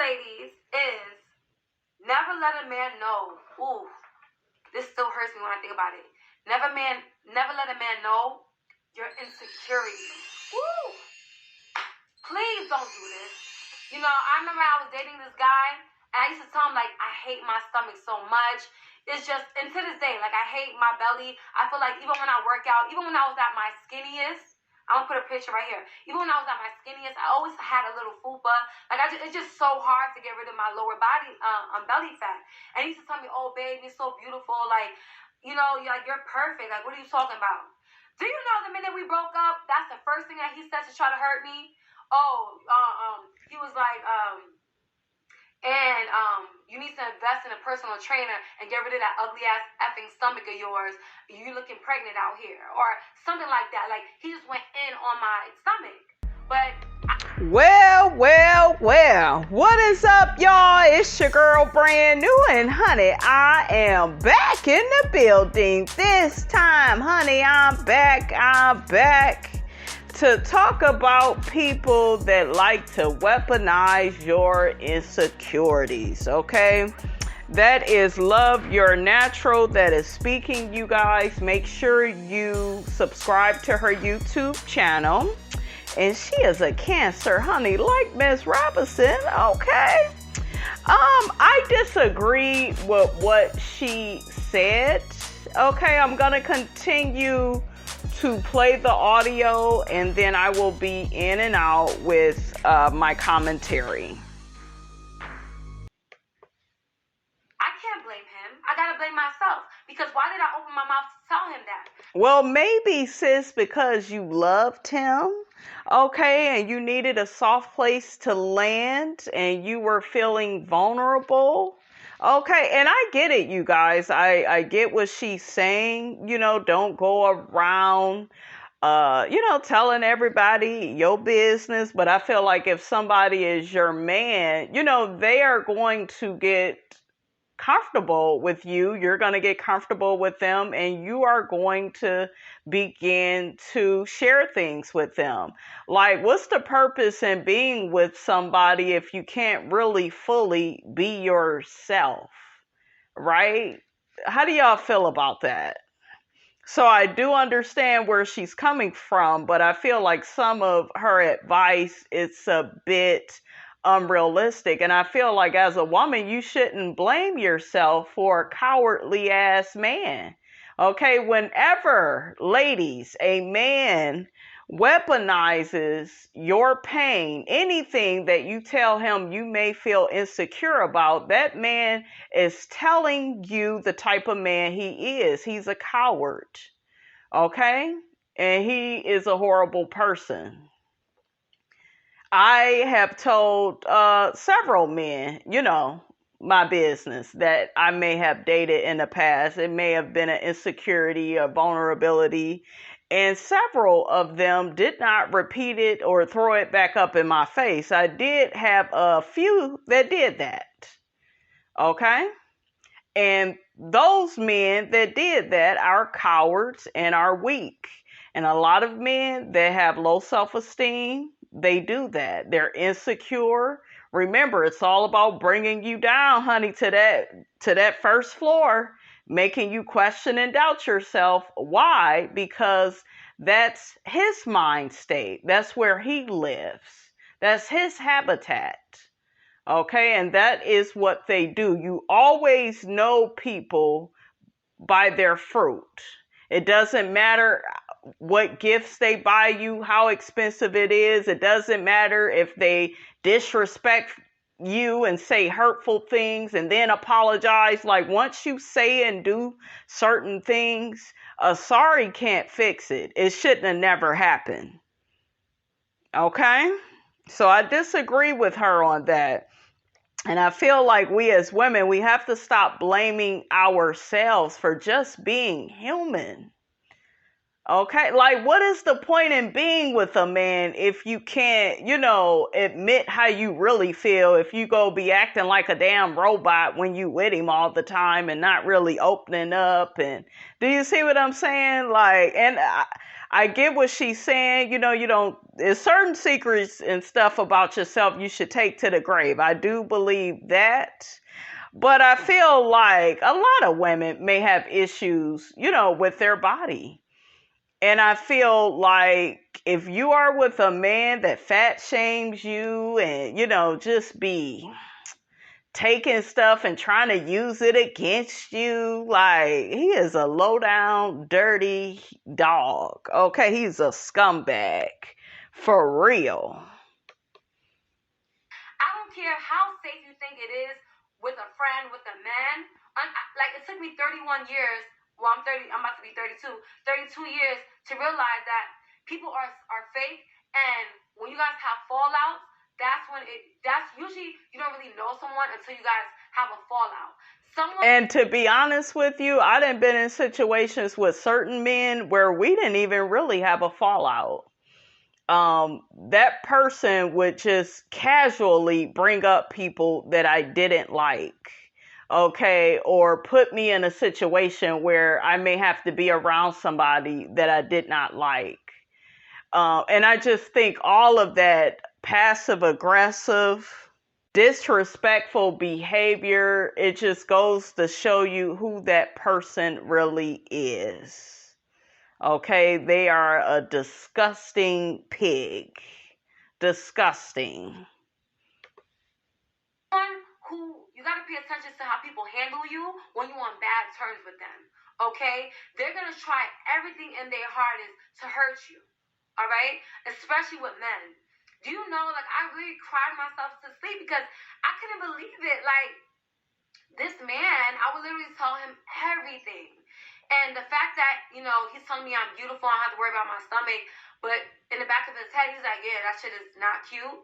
ladies, is never let a man know. Ooh, this still hurts me when I think about it. Never let a man know your insecurities. Woo! Please don't do this. You know, I remember I was dating this guy, and I used to tell him, like, I hate my stomach so much. It's just, and to this day, like, I hate my belly. I feel like even when I work out, even when I was at my skinniest, I'm going to put a picture right here. Even when I was at my skinniest, I always had a little fupa. Like, it's just so hard to get rid of my lower body, belly fat. And he used to tell me, oh, babe, you're so beautiful. Like, you know, you're perfect. Like, what are you talking about? Do you know the minute we broke up, that's the first thing that he said to try to hurt me? He was like, you need to invest in a personal trainer and get rid of that ugly ass effing stomach of yours. You looking pregnant out here, or something like that. Like, he just went in on my stomach. But Well, what is up, y'all? It's your girl Brand New, and honey, I am back in the building this time. Honey, I'm back to talk about people that like to weaponize your insecurities, okay? That is Love Your Natural that is speaking, you guys. Make sure you subscribe to her YouTube channel. And she is a Cancer, honey, like Miss Robinson, okay? I disagree with what she said, okay? I'm gonna continue to play the audio, and then I will be in and out with my commentary. I can't blame him. I gotta blame myself, because why did I open my mouth to tell him that? Well, maybe, sis, because you loved him, okay, and you needed a soft place to land, and you were feeling vulnerable. Okay, and I get it, you guys. I get what she's saying. You know, don't go around, telling everybody your business. But I feel like if somebody is your man, they are going to get comfortable with you. You're going to get comfortable with them, and you are going to begin to share things with them. Like, what's the purpose in being with somebody if you can't really fully be yourself, right? How do y'all feel about that? So I do understand where she's coming from, but I feel like some of her advice is a bit unrealistic. And I feel like as a woman, you shouldn't blame yourself for a cowardly ass man. Okay, whenever, ladies, a man weaponizes your pain, anything that you tell him you may feel insecure about, that man is telling you the type of man he is. He's a coward. Okay? And he is a horrible person. I have told several men, my business that I may have dated in the past. It may have been an insecurity or vulnerability, and several of them did not repeat it or throw it back up in my face. I did have a few that did that. Okay? And those men that did that are cowards and are weak. And a lot of men that have low self-esteem, they do that. They're insecure. Remember, it's all about bringing you down, honey, to that first floor, making you question and doubt yourself. Why? Because that's his mind state. That's where he lives. That's his habitat. Okay, and that is what they do. You always know people by their fruit. It doesn't matter what gifts they buy you, how expensive it is. It doesn't matter if they disrespect you and say hurtful things and then apologize. Like, once you say and do certain things, a sorry can't fix it. It shouldn't have never happened. Okay? So I disagree with her on that. And I feel like we as women, we have to stop blaming ourselves for just being human. Okay, like what is the point in being with a man if you can't, admit how you really feel, if you go be acting like a damn robot when you with him all the time and not really opening up? And do you see what I'm saying? Like, and I get what she's saying, you don't, there's certain secrets and stuff about yourself you should take to the grave. I do believe that. But I feel like a lot of women may have issues, with their body. And I feel like if you are with a man that fat shames you and, just be taking stuff and trying to use it against you, like he is a low down, dirty dog. Okay, he's a scumbag. For real. I don't care how safe you think it is with a friend, with a man. Like, it took me 31 years. Well, I'm 30. I'm about to be 32. 32 years to realize that people are fake. And when you guys have fallouts, that's usually you don't really know someone until you guys have a fallout. And to be honest with you, I done been in situations with certain men where we didn't even really have a fallout. That person would just casually bring up people that I didn't like. Okay, or put me in a situation where I may have to be around somebody that I did not like. And I just think all of that passive aggressive, disrespectful behavior, it just goes to show you who that person really is. Okay, they are a disgusting pig. Disgusting. Who you gotta pay attention to how people handle you when you're on bad terms with them. Okay? They're gonna try everything in their hardest to hurt you. Alright? Especially with men. Do you know, like, I really cried myself to sleep because I couldn't believe it. Like, this man, I would literally tell him everything. And the fact that, he's telling me I'm beautiful, I don't have to worry about my stomach, but in the back of his head, he's like, yeah, that shit is not cute,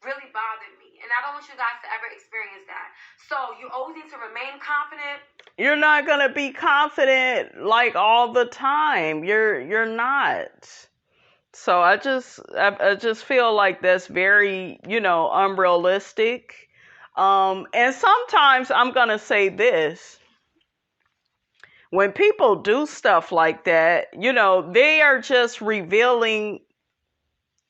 really bothered me. And I don't want you guys to ever experience that. So you always need to remain confident. You're not going to be confident, like, all the time. You're not. So I just feel like that's very, unrealistic. And sometimes I'm going to say this. When people do stuff like that, they are just revealing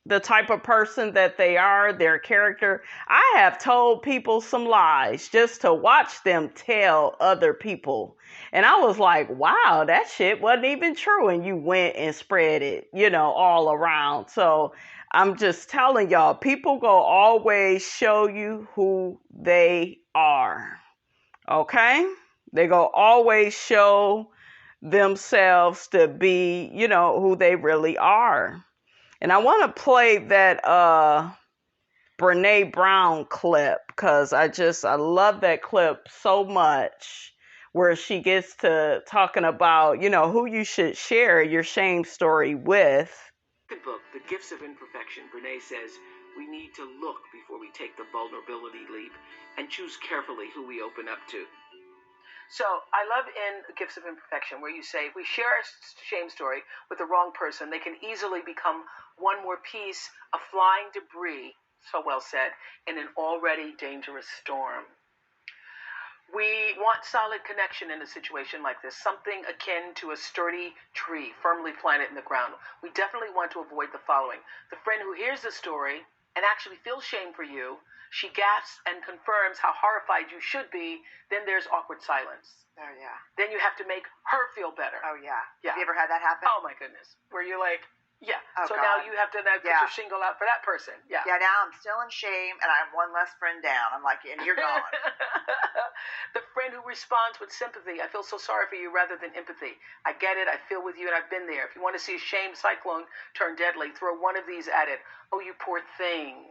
the type of person that they are, their character. I have told people some lies just to watch them tell other people. And I was like, wow, that shit wasn't even true. And you went and spread it, all around. So I'm just telling y'all, people go always show you who they are. Okay? They go always show themselves to be, who they really are. And I want to play that Brene Brown clip because I love that clip so much, where she gets to talking about, who you should share your shame story with. The book, The Gifts of Imperfection, Brene says we need to look before we take the vulnerability leap and choose carefully who we open up to. So I love in Gifts of Imperfection where you say if we share our shame story with the wrong person, they can easily become one more piece of flying debris, so well said, in an already dangerous storm. We want solid connection in a situation like this, something akin to a sturdy tree firmly planted in the ground. We definitely want to avoid the following. The friend who hears the story and actually feels shame for you, she gasps and confirms how horrified you should be, then there's awkward silence. Oh, yeah. Then you have to make her feel better. Oh, yeah. Yeah. Have you ever had that happen? Oh, my goodness. Where you're like, yeah. Oh, so God. now you have to put your shingle out for that person. Yeah. Yeah, now I'm still in shame, and I'm one less friend down. I'm like, and you're gone. The friend who responds with sympathy, I feel so sorry for you, rather than empathy. I get it, I feel with you, and I've been there. If you want to see a shame cyclone turn deadly, throw one of these at it. Oh, you poor thing.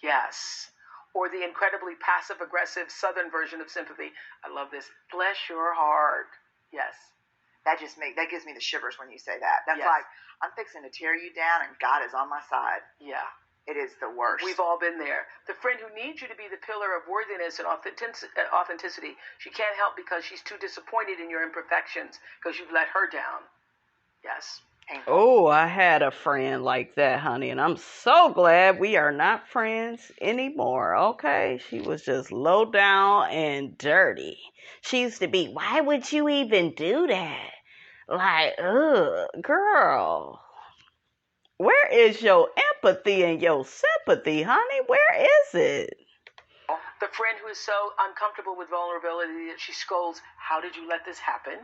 Yes. Or the incredibly passive-aggressive Southern version of sympathy. I love this. Bless your heart. Yes. That gives me the shivers when you say that. That's Yes. like, I'm fixing to tear you down, and God is on my side. Yeah. It is the worst. We've all been there. The friend who needs you to be the pillar of worthiness and authenticity, she can't help because she's too disappointed in your imperfections because you've let her down. Yes. painful. Oh, I had a friend like that, honey, and I'm so glad we are not friends anymore, okay? She was just low down and dirty. She used to be, why would you even do that? Like, ugh, girl. Where is your empathy and your sympathy, honey? Where is it? The friend who is so uncomfortable with vulnerability that she scolds, how did you let this happen?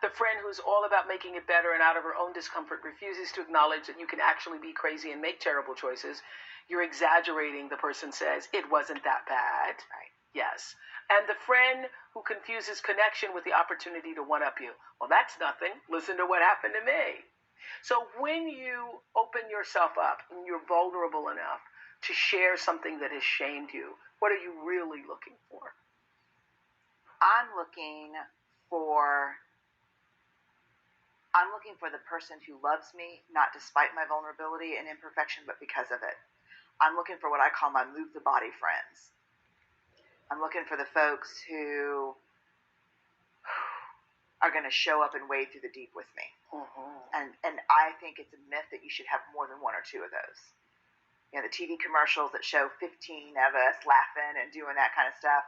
The friend who's all about making it better and out of her own discomfort refuses to acknowledge that you can actually be crazy and make terrible choices. You're exaggerating, the person says. It wasn't that bad. Right. Yes. And the friend who confuses connection with the opportunity to one-up you. Well, that's nothing. Listen to what happened to me. So when you open yourself up and you're vulnerable enough to share something that has shamed you, what are you really looking for? I'm looking for the person who loves me, not despite my vulnerability and imperfection, but because of it. I'm looking for what I call my move the body friends. I'm looking for the folks who are going to show up and wade through the deep with me. Mm-hmm. And I think it's a myth that you should have more than one or two of those. You know, the TV commercials that show 15 of us laughing and doing that kind of stuff.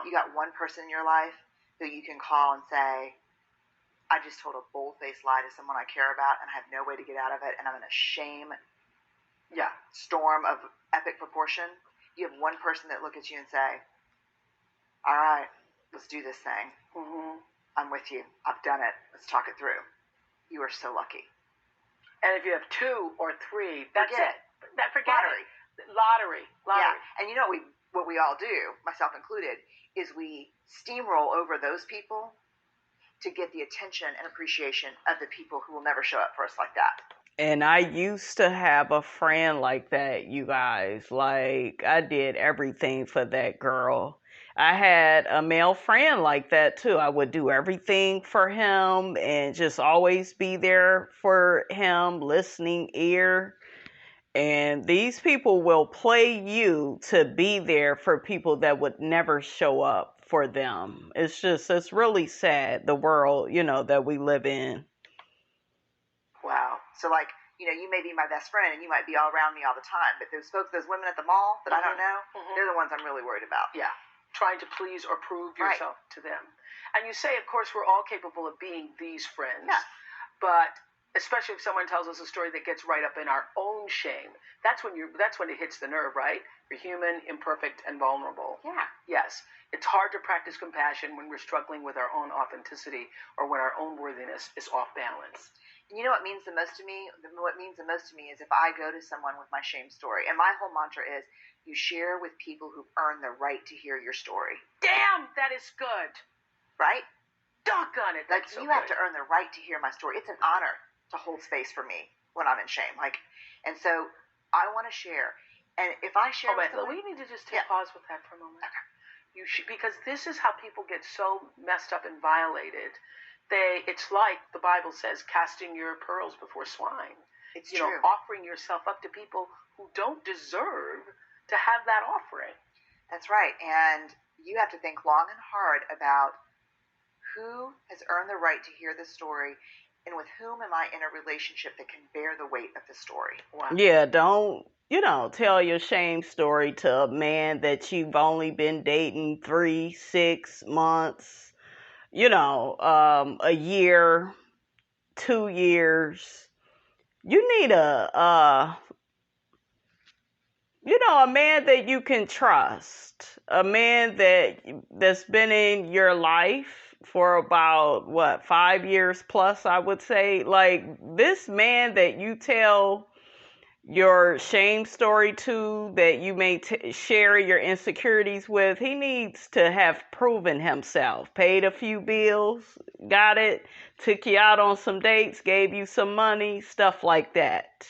You got one person in your life who you can call and say, I just told a bold-faced lie to someone I care about and I have no way to get out of it, and I'm in a shame storm of epic proportion. You have one person that look at you and say, all right, let's do this thing. Mm-hmm. I'm with you. I've done it. Let's talk it through. You are so lucky. And if you have two or three, that's Forget it. Forget Lottery. it. Lottery. Yeah. And you know what we all do, myself included, is we steamroll over those people to get the attention and appreciation of the people who will never show up for us like that. And I used to have a friend like that, you guys. Like, I did everything for that girl. I had a male friend like that too. I would do everything for him and just always be there for him, listening ear. And these people will play you to be there for people that would never show up for them. It's really sad, the world, that we live in. Wow. So like, you may be my best friend and you might be all around me all the time, but those folks, those women at the mall that I don't know, they're the ones I'm really worried about. Yeah. Trying to please or prove yourself to them. And you say, of course, we're all capable of being these friends. Yeah. But especially if someone tells us a story that gets right up in our own shame, that's when it hits the nerve, right? You're human, imperfect, and vulnerable. Yeah. Yes. It's hard to practice compassion when we're struggling with our own authenticity or when our own worthiness is off balance. And you know what means the most to me? What means the most to me is if I go to someone with my shame story. And my whole mantra is, you share with people who've earned the right to hear your story. Damn, that is good. Right? Doggone it. Like, you have to earn the right to hear my story. It's an honor to hold space for me when I'm in shame. And so I want to share. And if I share with someone, we need to just pause with that for a moment. Okay. Because this is how people get so messed up and violated. It's like the Bible says, casting your pearls before swine. It's true. Offering yourself up to people who don't deserve to have that offering. That's right. And you have to think long and hard about who has earned the right to hear the story and with whom am I in a relationship that can bear the weight of the story. Wow. Yeah, don't, tell your shame story to a man that you've only been dating 3-6 months, a year, 2 years. You need a man that you can trust, a man that's been in your life for about 5 years plus, I would say. Like, this man that you tell your shame story to, that you may share your insecurities with, he needs to have proven himself, paid a few bills, got it, took you out on some dates, gave you some money, stuff like that.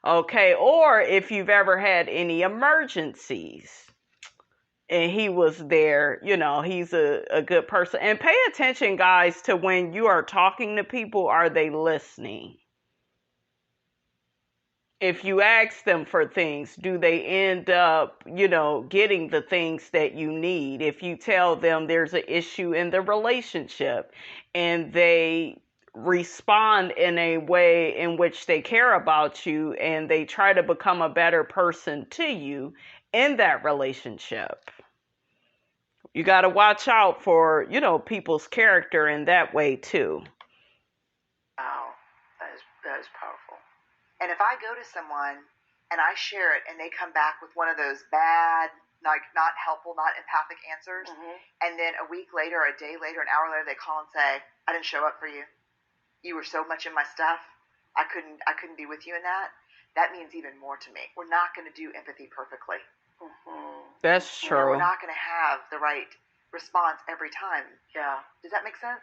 Okay, or if you've ever had any emergencies and he was there, he's a good person. And pay attention, guys, to when you are talking to people, are they listening? If you ask them for things, do they end up, getting the things that you need? If you tell them there's an issue in the relationship and they respond in a way in which they care about you and they try to become a better person to you in that relationship. You got to watch out for, people's character in that way too. Wow, that is powerful. And if I go to someone and I share it and they come back with one of those bad, like not helpful, not empathic answers, and then a week later, a day later, an hour later, they call and say, "I didn't show up for you. You were so much in my stuff. I couldn't be with you in that." That means even more to me. We're not going to do empathy perfectly. That's true. We're not going to have the right response every time. Yeah. Does that make sense?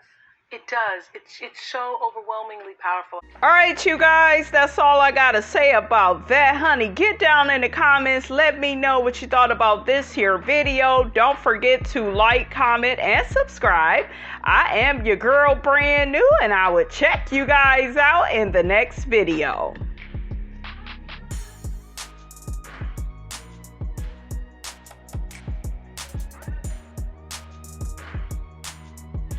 It does. It's so overwhelmingly powerful. All right, you guys, that's all I got to say about that, honey. Get down in the comments. Let me know what you thought about this here video. Don't forget to like, comment, and subscribe. I am your girl, Brand New, and I will check you guys out in the next video.